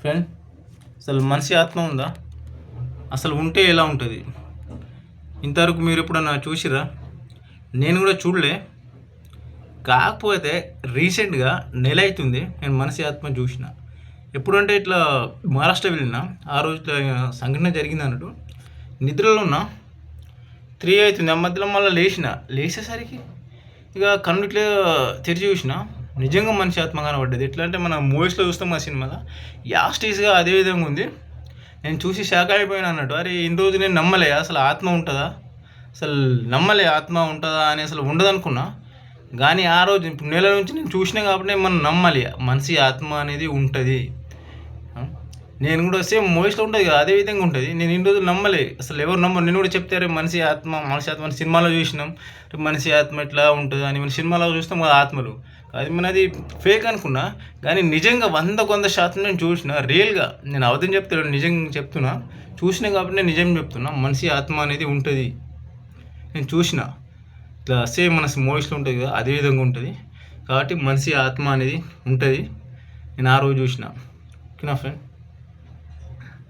Friend, అసలు మనిషి ఆత్మ ఉందా? అసలు ఉంటే ఎలా ఉంటుంది? ఇంతవరకు మీరు ఎప్పుడన్నా చూసిరా? నేను కూడా చూడలే. కాకపోతే రీసెంట్గా నెల అవుతుంది నేను మనిషి ఆత్మ చూసిన. ఎప్పుడంటే ఇట్లా మహారాష్ట్ర వెళ్ళిన ఆ రోజు సంఘటన జరిగింది అన్నట్టు. నిద్రలో ఉన్న 3 అవుతుంది, ఆ మధ్యలో మళ్ళీ లేచేసరికి ఇక కళ్ళు ఇట్లా తెరిచి చూసిన. నిజంగా మనిషి ఆత్మ కనబడ్డది. ఎట్లా అంటే మన మూవీస్లో చూస్తాం ఆ సినిమాలో యాస్టీస్గా అదే విధంగా ఉంది. నేను చూసి షాక్ అయిపోయాను అన్నట్టు. అరే ఇన్ని రోజు నేను నమ్మలే అసలు ఆత్మ ఉంటుందా, అసలు నమ్మలే ఆత్మ ఉంటుందా అని, అసలు ఉండదు అనుకున్నా. కానీ ఆ రోజు ఇప్పుడు నెల నుంచి నేను చూసినా కాబట్టి మనం నమ్మాలి మనిషి ఆత్మ అనేది ఉంటుంది. నేను కూడా సేమ్ మూవీస్లో ఉంటుంది కదా అదే విధంగా ఉంటుంది. నేను ఇన్ని రోజులు నమ్మలే, అసలు ఎవరు నమ్మరు. నేను కూడా చెప్తారే మనిషి ఆత్మ అని సినిమాలో చూసినాం. మనిషి ఆత్మ ఎట్లా ఉంటుంది అని మన సినిమాలో చూస్తాం కదా ఆత్మలు. అది మనది ఫేక్ అనుకున్నా, కానీ నిజంగా 100% నేను చూసిన. రియల్గా నేను అవధం చెప్తాను, నిజంగా చెప్తున్నా. చూసినా కాబట్టి నేను నిజం చెప్తున్నా. మనిషి ఆత్మ అనేది ఉంటుంది, నేను చూసిన. ఇట్లా సేమ్ మన మూవీస్లో ఉంటుంది కదా అదే విధంగా ఉంటుంది. కాబట్టి మనిషి ఆత్మ అనేది ఉంటుంది. నేను ఆ రోజు చూసిన. ఓకేనా ఫ్రెండ్?